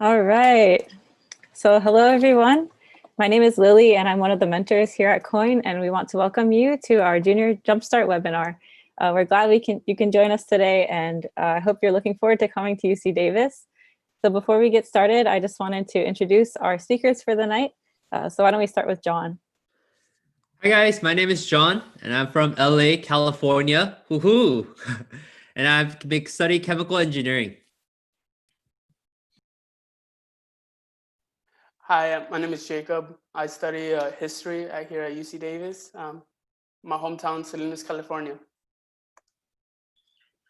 All right. So hello, everyone. My name is Lily, and I'm one of the mentors here at COIN, and we want to welcome you to our Junior Jumpstart webinar. We're glad you can join us today, and I hope you're looking forward to coming to UC Davis. So before we get started, I just wanted to introduce our speakers for the night. So why don't we start with John? Hi guys, my name is John, and I'm from LA, California. Woohoo! And I've been studying chemical engineering. Hi, my name is Jacob. I study history here at UC Davis. My hometown, Salinas, California.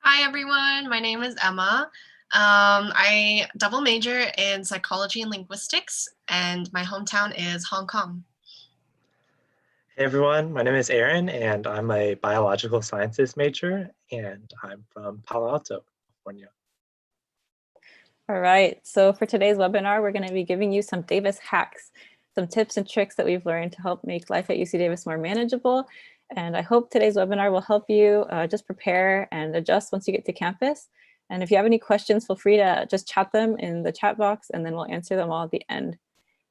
Hi, everyone. My name is Emma. I double major in psychology and linguistics, and my hometown is Hong Kong. Hey everyone, my name is Aaron, and I'm a biological sciences major, and I'm from Palo Alto, California. All right, so for today's webinar, we're going to be giving you some Davis hacks, some tips and tricks that we've learned to help make life at UC Davis more manageable. And I hope today's webinar will help you just prepare and adjust once you get to campus. And if you have any questions, feel free to just chat them in the chat box, and then we'll answer them all at the end.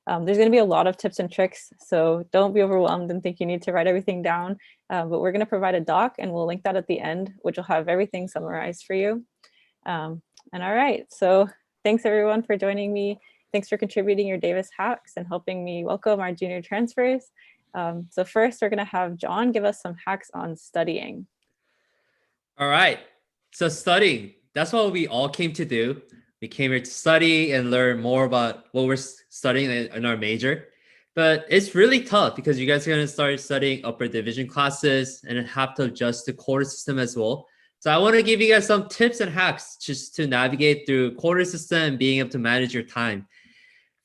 There's going to be a lot of tips and tricks, so don't be overwhelmed and think you need to write everything down. But we're going to provide a doc, and we'll link that at the end, which will have everything summarized for you. And all right, so thanks everyone for joining me. Thanks for contributing your Davis hacks and helping me welcome our junior transfers. So first, we're going to have John give us some hacks on studying. All right, so studying, that's what we all came to do. We came here to study and learn more about what we're studying in our major. But it's really tough because you guys are going to start studying upper division classes and have to adjust the quarter system as well. So I want to give you guys some tips and hacks just to navigate through quarter system and being able to manage your time.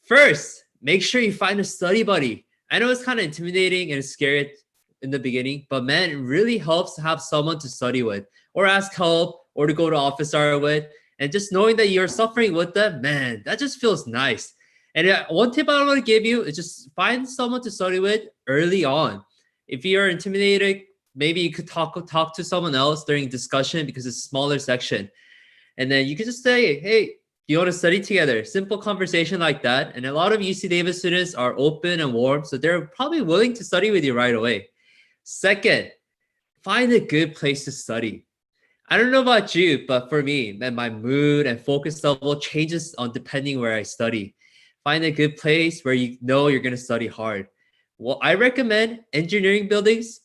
First, make sure you find a study buddy. I know it's kind of intimidating and scary in the beginning, but man, it really helps to have someone to study with or ask help or to go to office hour with. And just knowing that you're suffering with them, man, that just feels nice. And one tip I want to give you is just find someone to study with early on. If you're intimidated, maybe you could talk to someone else during discussion because it's a smaller section. And then you could just say, hey, you want to study together? Simple conversation like that. And a lot of UC Davis students are open and warm, so they're probably willing to study with you right away. Second, find a good place to study. I don't know about you, but for me, man, my mood and focus level changes on depending where I study. Find a good place where you know you're going to study hard. Well, I recommend engineering buildings.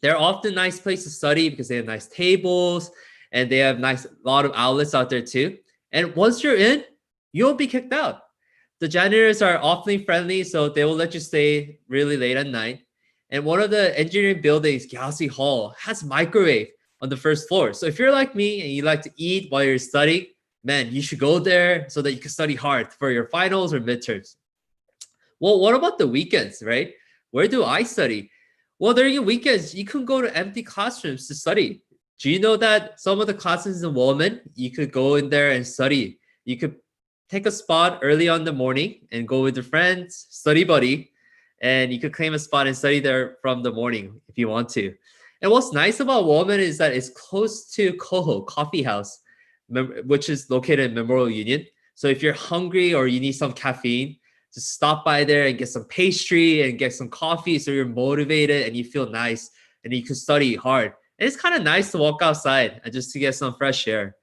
They're often nice place to study because they have nice tables and they have a lot of outlets out there too. And once you're in, you won't be kicked out. The janitors are awfully friendly, so they will let you stay really late at night. And one of the engineering buildings, Galaxy Hall, has microwave on the first floor. So if you're like me and you like to eat while you're studying, man, you should go there so that you can study hard for your finals or midterms. Well, what about the weekends, right? Where do I study? Well, during the weekends, you can go to empty classrooms to study. Do you know that some of the classes in Woolman, you could go in there and study? You could take a spot early on in the morning and go with your friends, study buddy, and you could claim a spot and study there from the morning if you want to. And what's nice about Woolman is that it's close to Coho Coffee House, which is located in Memorial Union. So if you're hungry or you need some caffeine, just stop by there and get some pastry and get some coffee so you're motivated and you feel nice and you can study hard. And it's kind of nice to walk outside and just to get some fresh air.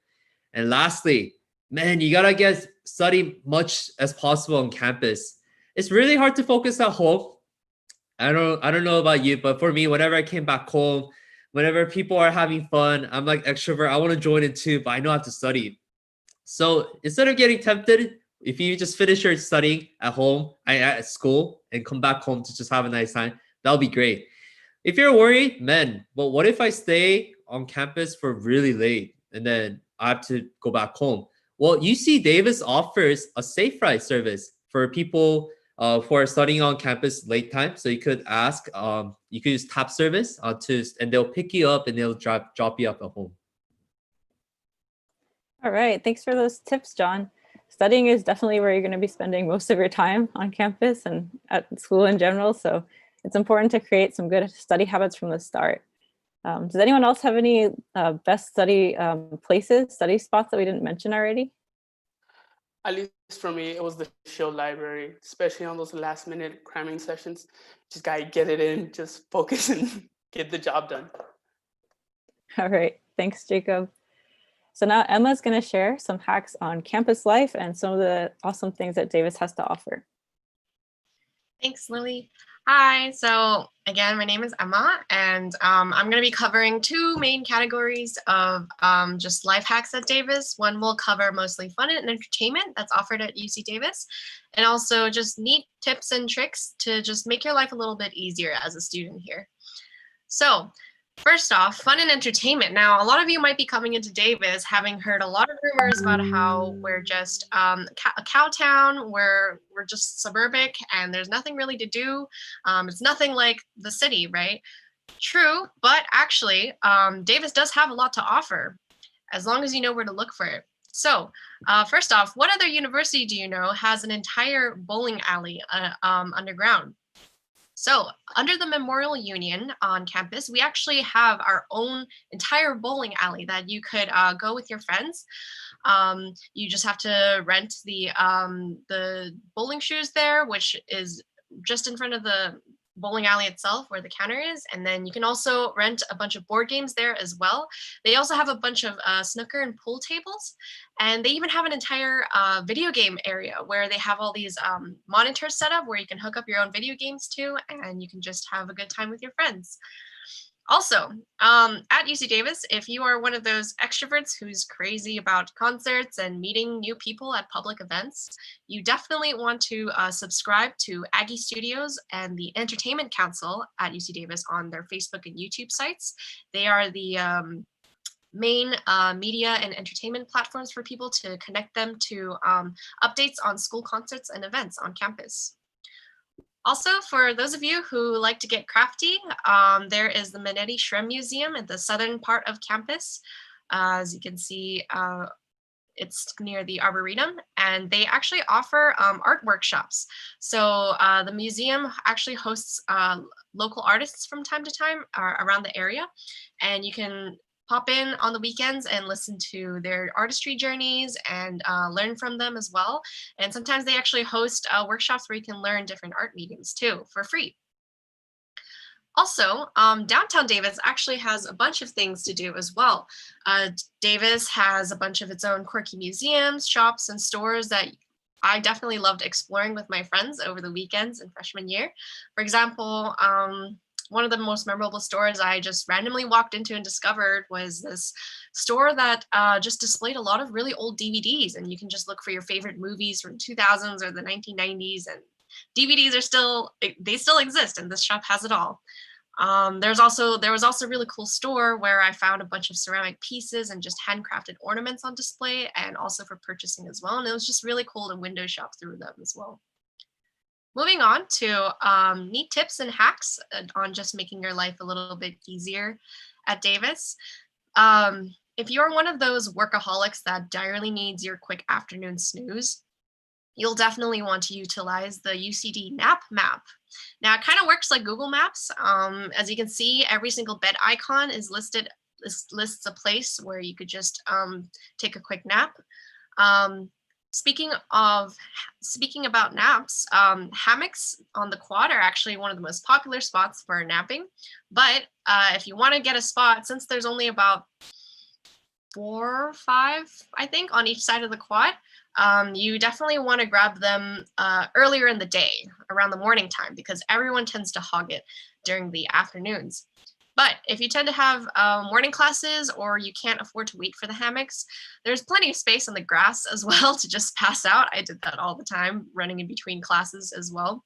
And lastly, man, you gotta study much as possible on campus. It's really hard to focus at home. I don't know about you, but for me, whenever I came back home, whenever people are having fun, I'm like extrovert. I want to join in too, but I know I have to study. So instead of getting tempted, if you just finish your studying at home, at school, and come back home to just have a nice time, that'll be great. If you're worried, man, well, what if I stay on campus for really late and then I have to go back home? Well, UC Davis offers a safe ride service for people who are studying on campus late time. So you could ask, you could use tap service and they'll pick you up and they'll drop you up at home. All right, thanks for those tips, John. Studying is definitely where you're going to be spending most of your time on campus and at school in general. So it's important to create some good study habits from the start. Does anyone else have any best study places, study spots that we didn't mention already? At least for me, it was the show library, especially on those last minute cramming sessions. Just gotta get it in, just focus and get the job done. All right, thanks, Jacob. So now Emma's going to share some hacks on campus life and some of the awesome things that Davis has to offer. Thanks, Lily. Hi, so again, my name is Emma, and I'm going to be covering two main categories of just life hacks at Davis. One will cover mostly fun and entertainment that's offered at UC Davis, and also just neat tips and tricks to just make your life a little bit easier as a student here. So first off, fun and entertainment. Now, a lot of you might be coming into Davis having heard a lot of rumors about how we're just a cow town, we're just suburbic, and there's nothing really to do. It's nothing like the city, right? True, but actually, Davis does have a lot to offer, as long as you know where to look for it. So first off, what other university do you know has an entire bowling alley underground? So under the Memorial Union on campus, we actually have our own entire bowling alley that you could go with your friends. You just have to rent the bowling shoes there, which is just in front of the bowling alley itself where the counter is. And then you can also rent a bunch of board games there as well. They also have a bunch of snooker and pool tables. And they even have an entire video game area where they have all these monitors set up where you can hook up your own video games to, and you can just have a good time with your friends. Also, at UC Davis, if you are one of those extroverts who's crazy about concerts and meeting new people at public events, you definitely want to subscribe to Aggie Studios and the Entertainment Council at UC Davis on their Facebook and YouTube sites. They are the main media and entertainment platforms for people to connect them to updates on school concerts and events on campus. Also, for those of you who like to get crafty, there is the Manetti Shrimp Museum at the southern part of campus. As you can see, it's near the Arboretum, and they actually offer art workshops. So the museum actually hosts local artists from time to time around the area, and you can pop in on the weekends and listen to their artistry journeys and learn from them as well. And sometimes they actually host workshops where you can learn different art mediums too for free. Also, downtown Davis actually has a bunch of things to do as well. Davis has a bunch of its own quirky museums, shops, and stores that I definitely loved exploring with my friends over the weekends in freshman year. For example, one of the most memorable stores I just randomly walked into and discovered was this store that just displayed a lot of really old DVDs, and you can just look for your favorite movies from 2000s or the 1990s, and DVDs they still exist, and this shop has it all. There was also a really cool store where I found a bunch of ceramic pieces and just handcrafted ornaments on display, and also for purchasing as well, and it was just really cool to window shop through them as well. Moving on to neat tips and hacks on just making your life a little bit easier at Davis. If you're one of those workaholics that direly needs your quick afternoon snooze, you'll definitely want to utilize the UCD Nap Map. Now, it kind of works like Google Maps. As you can see, every single bed icon is lists a place where you could just take a quick nap. Speaking about naps, hammocks on the quad are actually one of the most popular spots for napping. But if you want to get a spot, since there's only about 4 or 5, I think, on each side of the quad, you definitely want to grab them earlier in the day, around the morning time, because everyone tends to hog it during the afternoons. But if you tend to have morning classes or you can't afford to wait for the hammocks, there's plenty of space on the grass as well to just pass out. I did that all the time, running in between classes as well.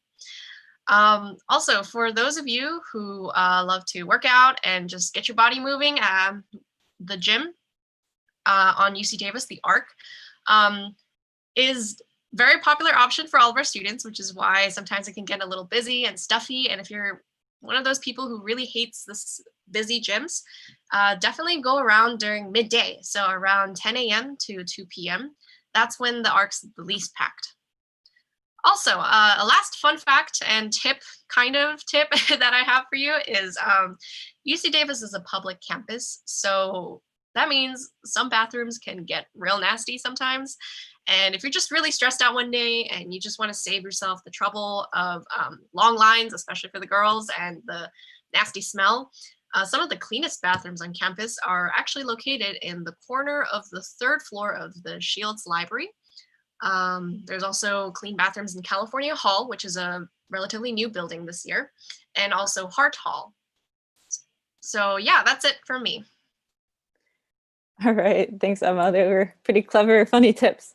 Also, for those of you who love to work out and just get your body moving, the gym on UC Davis, the ARC, is very popular option for all of our students, which is why sometimes it can get a little busy and stuffy. And if you're one of those people who really hates this busy gyms, definitely go around during midday. So around 10 a.m. to 2 p.m. That's when the ARC's the least packed. Also, a last fun fact and tip that I have for you is UC Davis is a public campus. So that means some bathrooms can get real nasty sometimes. And if you're just really stressed out one day and you just want to save yourself the trouble of long lines, especially for the girls, and the nasty smell, some of the cleanest bathrooms on campus are actually located in the corner of the 3rd floor of the Shields Library. There's also clean bathrooms in California Hall, which is a relatively new building this year, and also Hart Hall. So yeah, that's it from me. All right, thanks, Emma. They were pretty clever, funny tips.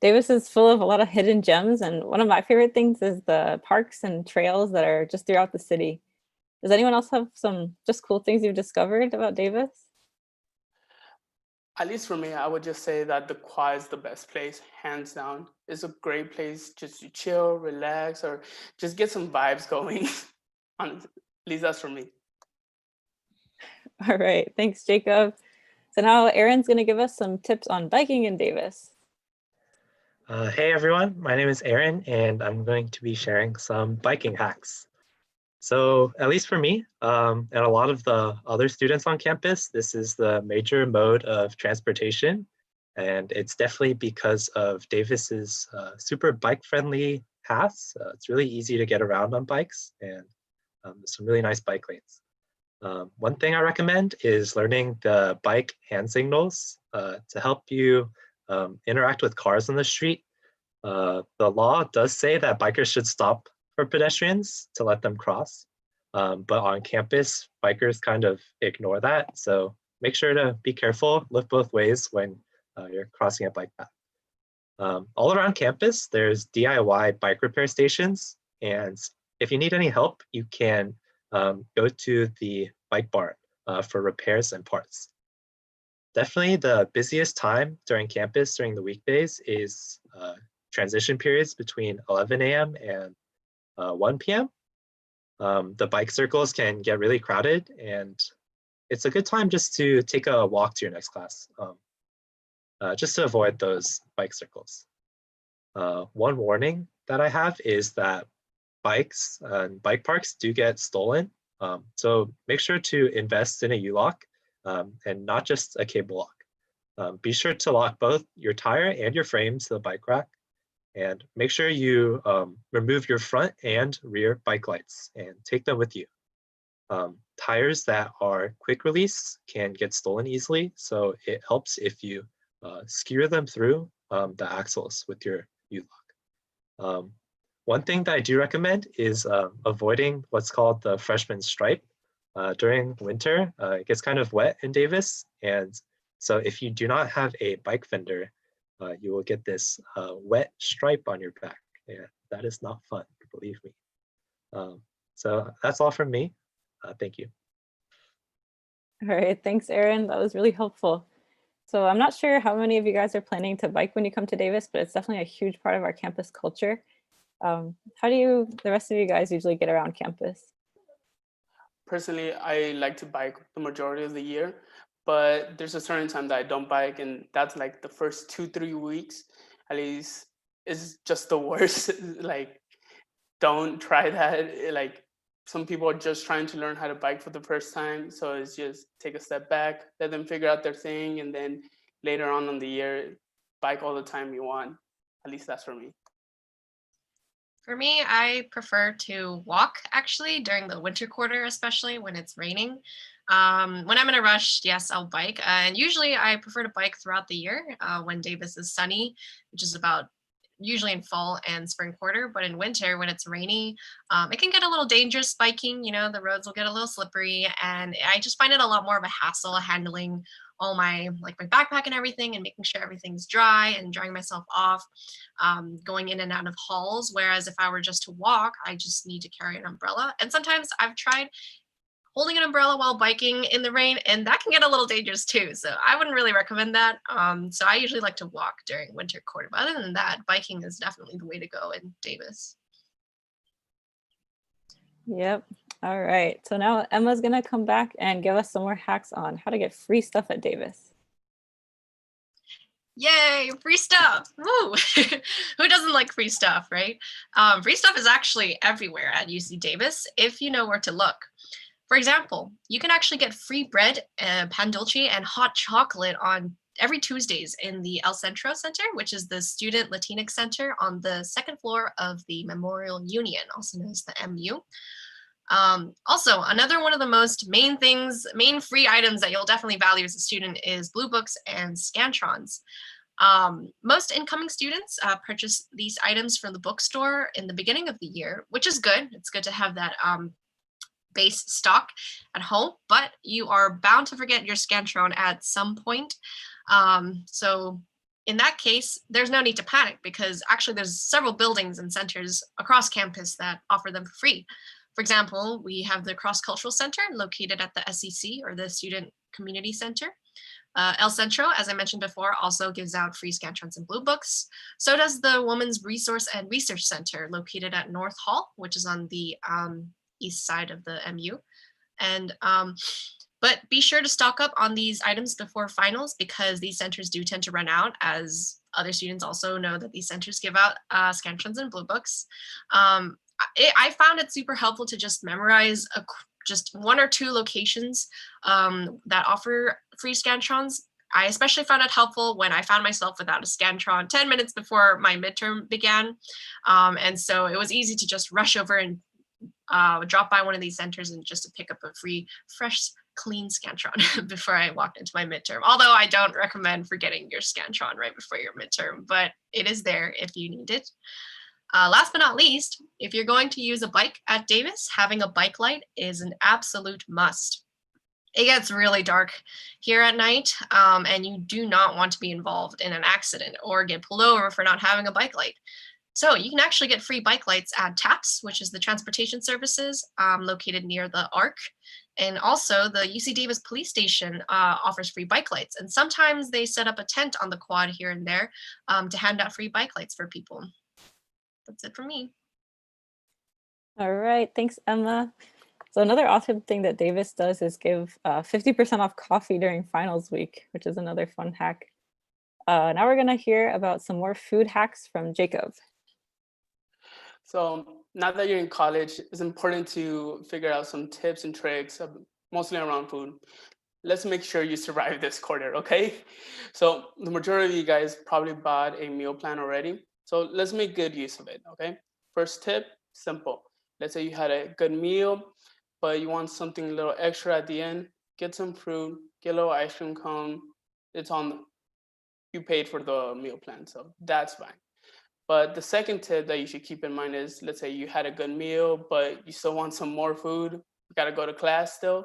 Davis is full of a lot of hidden gems, and one of my favorite things is the parks and trails that are just throughout the city. Does anyone else have some just cool things you've discovered about Davis? At least for me, I would just say that the quad is the best place, hands down. It's a great place just to chill, relax, or just get some vibes going. Honestly, at least that's for me. All right, thanks, Jacob. So now Aaron's going to give us some tips on biking in Davis. Hey everyone, my name is Aaron and I'm going to be sharing some biking hacks. So at least for me, and a lot of the other students on campus, this is the major mode of transportation. And it's definitely because of Davis's super bike-friendly paths. It's really easy to get around on bikes, and there's some really nice bike lanes. One thing I recommend is learning the bike hand signals to help you interact with cars on the street. The law does say that bikers should stop for pedestrians to let them cross. But on campus, bikers kind of ignore that. So make sure to be careful, look both ways when you're crossing a bike path. All around campus, there's DIY bike repair stations. And if you need any help, you can go to the bike barn for repairs and parts. Definitely the busiest time during campus during the weekdays is transition periods between 11 a.m. and 1 p.m. The bike circles can get really crowded, and it's a good time just to take a walk to your next class, just to avoid those bike circles. One warning that I have is that bikes and bike parks do get stolen. So make sure to invest in a U-lock and not just a cable lock. Be sure to lock both your tire and your frame to the bike rack. And make sure you remove your front and rear bike lights and take them with you. Tires that are quick release can get stolen easily, so it helps if you skewer them through the axles with your U-lock. One thing that I do recommend is avoiding what's called the freshman stripe. During winter, it gets kind of wet in Davis, and so if you do not have a bike fender, you will get this wet stripe on your back. Yeah, that is not fun, believe me. So that's all from me. Thank you. All right, thanks, Aaron. That was really helpful. So I'm not sure how many of you guys are planning to bike when you come to Davis, but it's definitely a huge part of our campus culture. How do the rest of you guys usually get around campus? Personally, I like to bike the majority of the year, but there's a certain time that I don't bike, and that's like the first 2-3 weeks. At least it's just the worst. Like, don't try that. Like, some people are just trying to learn how to bike for the first time, so it's just take a step back, let them figure out their thing, and then later on in the year, bike all the time you want. At least that's for me. For me, I prefer to walk actually during the winter quarter, especially when it's raining. When I'm in a rush, yes, I'll bike. And usually I prefer to bike throughout the year when Davis is sunny, which is about usually in fall and spring quarter. But in winter, when it's rainy, it can get a little dangerous biking. You know, the roads will get a little slippery. And I just find it a lot more of a hassle handling all my backpack and everything and making sure everything's dry and drying myself off, going in and out of halls. Whereas if I were just to walk, I just need to carry an umbrella. And sometimes I've tried holding an umbrella while biking in the rain, and that can get a little dangerous too. So I wouldn't really recommend that. So I usually like to walk during winter quarter. But other than that, biking is definitely the way to go in Davis. Yep. All right. So now Emma's going to come back and give us some more hacks on how to get free stuff at Davis. Yay, free stuff. Woo! Who doesn't like free stuff, right? Free stuff is actually everywhere at UC Davis if you know where to look. For example, you can actually get free bread, pan dulce, and hot chocolate on every Tuesdays in the El Centro Center, which is the Student Latinx Center on the second floor of the Memorial Union, also known as the MU. Also, another one of the main free items that you'll definitely value as a student is Blue Books and Scantrons. Most incoming students purchase these items from the bookstore in the beginning of the year, which is good. It's good to have that base stock at home, but you are bound to forget your Scantron at some point. So in that case, there's no need to panic because actually there's several buildings and centers across campus that offer them for free. For example, we have the Cross Cultural Center located at the SEC, or the Student Community Center. El Centro, as I mentioned before, also gives out free Scantrons and Blue Books. So does the Women's Resource and Research Center located at North Hall, which is on the east side of the MU. And but be sure to stock up on these items before finals because these centers do tend to run out, as other students also know that these centers give out Scantrons and Blue Books. I found it super helpful to just memorize just one or two locations that offer free Scantrons. I especially found it helpful when I found myself without a Scantron 10 minutes before my midterm began. And so it was easy to just rush over and drop by one of these centers and just to pick up a free, fresh, clean Scantron before I walked into my midterm. Although I don't recommend forgetting your Scantron right before your midterm, but it is there if you need it. Last but not least, if you're going to use a bike at Davis, having a bike light is an absolute must. It gets really dark here at night, and you do not want to be involved in an accident or get pulled over for not having a bike light. So you can actually get free bike lights at TAPS, which is the transportation services located near the ARC. And also the UC Davis Police Station offers free bike lights. And sometimes they set up a tent on the quad here and there to hand out free bike lights for people. That's it for me. All right, thanks, Emma. So another awesome thing that Davis does is give 50% off coffee during finals week, which is another fun hack. Now we're gonna hear about some more food hacks from Jacob. So now that you're in college, it's important to figure out some tips and tricks, mostly around food. Let's make sure you survive this quarter, okay? So the majority of you guys probably bought a meal plan already. So let's make good use of it, okay? First tip, simple. Let's say you had a good meal, but you want something a little extra at the end. Get some fruit, get a little ice cream cone. It's on, you paid for the meal plan, so that's fine. But the second tip that you should keep in mind is, let's say you had a good meal, but you still want some more food. You gotta go to class still.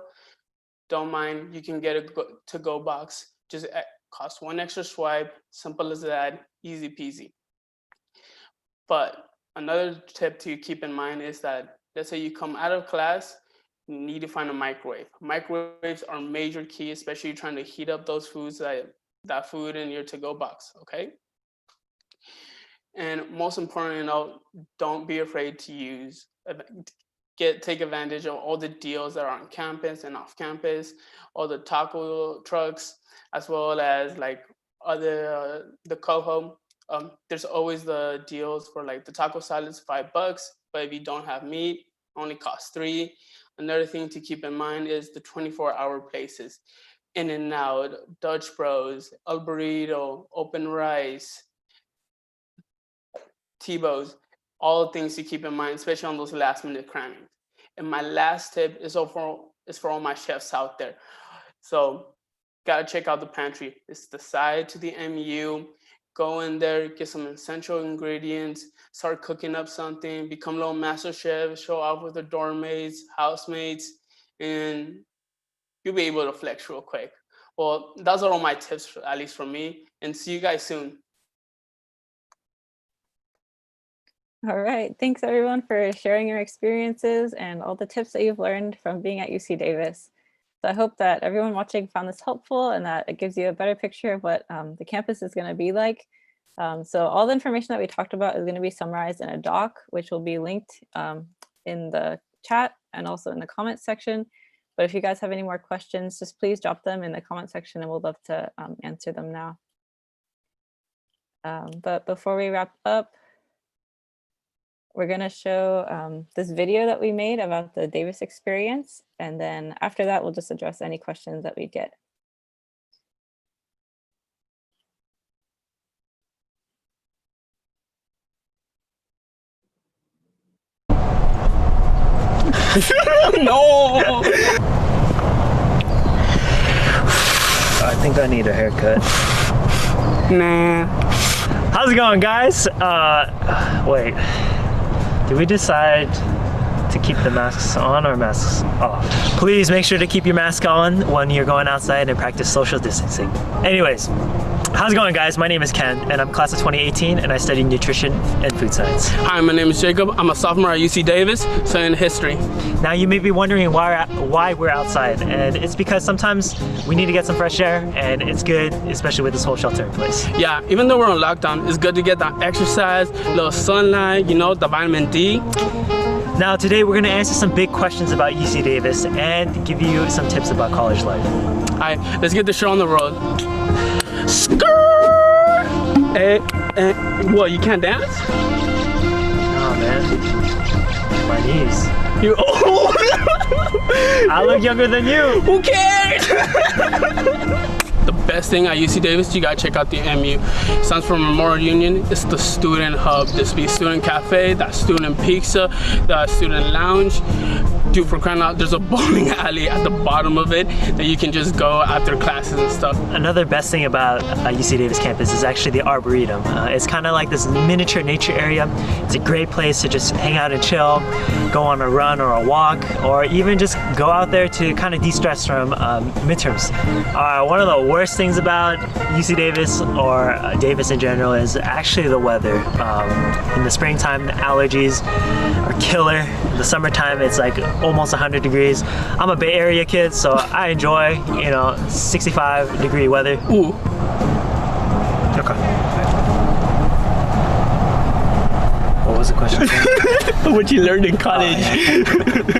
Don't mind, you can get a to-go box. Just cost one extra swipe, simple as that, easy peasy. But another tip to keep in mind is that, let's say you come out of class, you need to find a microwave. Microwaves are major key, especially trying to heat up those foods, that food in your to-go box, okay? And most importantly, don't be afraid to take advantage of all the deals that are on campus and off campus, all the taco trucks, as well as like the Coho. There's always the deals for like the taco salads, $5, but if you don't have meat, only costs $3. Another thing to keep in mind is the 24-hour places. In-N-Out, Dutch Bros, El Burrito, Open Rice, Tebow's, all things to keep in mind, especially on those last-minute crammings. And my last tip is for all my chefs out there. So gotta check out the pantry. It's the side to the MU. Go in there, get some essential ingredients, start cooking up something, become a little master chef, show off with the dorm mates, housemates, and you'll be able to flex real quick. Well, those are all my tips, at least from me, and see you guys soon. All right, thanks everyone for sharing your experiences and all the tips that you've learned from being at UC Davis. So I hope that everyone watching found this helpful and that it gives you a better picture of what the campus is going to be like. So all the information that we talked about is going to be summarized in a doc, which will be linked in the chat and also in the comment section. But if you guys have any more questions, just please drop them in the comment section and we'll love to answer them now. But before we wrap up, we're going to show this video that we made about the Davis experience. And then after that, we'll just address any questions that we get. No. I think I need a haircut. Nah. How's it going, guys? Wait. Did we decide to keep the masks on or masks off? Please make sure to keep your mask on when you're going outside and practice social distancing. Anyways, how's it going, guys? My name is Ken, and I'm class of 2018, and I study nutrition and food science. Hi, my name is Jacob. I'm a sophomore at UC Davis, studying history. Now, you may be wondering why we're outside, and it's because sometimes we need to get some fresh air, and it's good, especially with this whole shelter in place. Yeah, even though we're on lockdown, it's good to get that exercise, a little sunlight, you know, the vitamin D. Now, today we're going to answer some big questions about UC Davis and give you some tips about college life. All right, let's get the show on the road. Skrrr! Hey, what, you can't dance? Oh, man. My knees. You old? I look younger than you. Who cares? The best thing at UC Davis, you gotta check out the MU. It stands for Memorial Union. It's the student hub. This be student cafe, that student pizza, that student lounge. Dude, for crying out, there's a bowling alley at the bottom of it that you can just go after classes and stuff. Another best thing about UC Davis campus is actually the Arboretum. It's kind of like this miniature nature area. It's a great place to just hang out and chill, go on a run or a walk, or even just go out there to kind of de-stress from midterms. One of the worst things about UC Davis, or Davis in general, is actually the weather. In the springtime, the allergies are killer. In the summertime, it's like almost 100 degrees. I'm a Bay Area kid, so I enjoy, 65-degree weather. Ooh. Okay. What was the question? What you learned in college.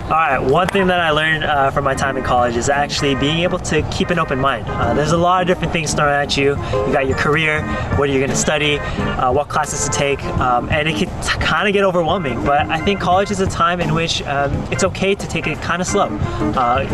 All right, one thing that I learned from my time in college is actually being able to keep an open mind. There's a lot of different things thrown at you. You got your career, what you're gonna study, what classes to take, and it can kind of get overwhelming, but I think college is a time in which it's okay to take it kind of slow.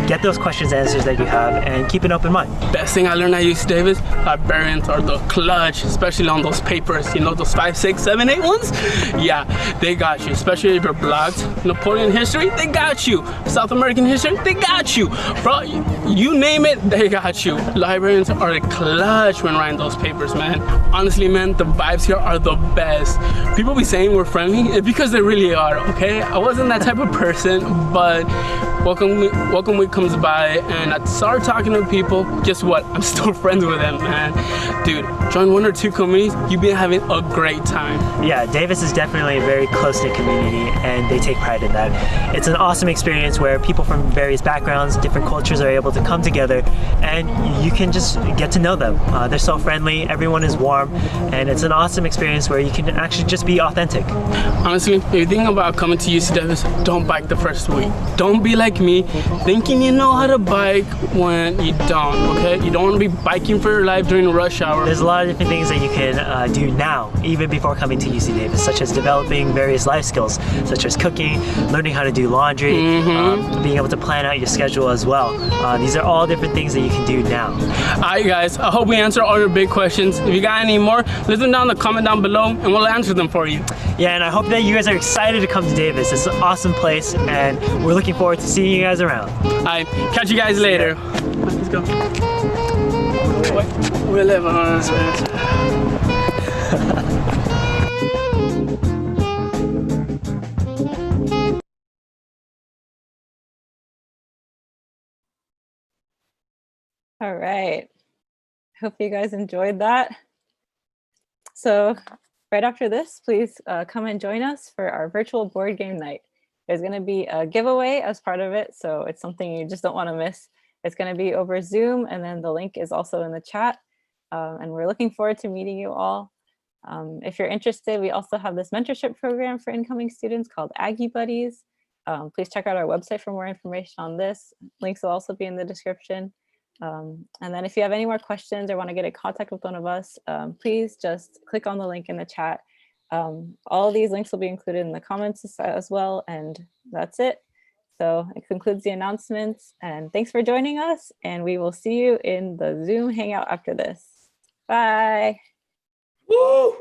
Get those questions answers that you have and keep an open mind. Best thing I learned at UC Davis, librarians are the clutch, especially on those papers, you know, those 5, 6, 7, 8 ones? Yeah, they got you, especially if you're blocked. Napoleon history, they got you. South American history, they got you. Bro, you name it, they got you. Librarians are a clutch when writing those papers, man. Honestly, man, the vibes here are the best. People be saying we're friendly, it's because they really are, okay? I wasn't that type of person, but welcome week comes by and I start talking to people. Guess what? I'm still friends with them, man. Dude, join 1 or 2 communities, you've been having a great time. Yeah, Davis is definitely a very close-knit community and they take pride in that. It's an awesome experience where people from various backgrounds, different cultures are able to come together and you can just get to know them. They're so friendly, everyone is warm, and it's an awesome experience where you can actually just be authentic. Honestly, if you think about coming to UC Davis, don't bike the first week. Don't be like me, thinking you know how to bike when you don't, okay? You don't want to be biking for your life during rush hour. There's a lot of different things that you can do now, even before coming to UC Davis, such as developing various life skills, such as cooking, learning how to do laundry, being able to plan out your schedule as well. These are all different things that you can do now. Alright guys, I hope we answer all your big questions. If you got any more, leave them down in the comment down below and we'll answer them for you. Yeah, and I hope that you guys are excited to come to Davis. It's an awesome place and we're looking forward to seeing you guys around. Alright, catch you guys later. Let's go. We live on All right. Hope you guys enjoyed that. So right after this, please come and join us for our virtual board game night. There's going to be a giveaway as part of it, so it's something you just don't want to miss. It's going to be over Zoom, and then the link is also in the chat. And we're looking forward to meeting you all. If you're interested, we also have this mentorship program for incoming students called Aggie Buddies. Please check out our website for more information on this. Links will also be in the description. And then if you have any more questions or want to get in contact with one of us, please just click on the link in the chat. All of these links will be included in the comments as well, and that's it. So it concludes the announcements, and thanks for joining us, and we will see you in the Zoom Hangout after this. Bye. Woo!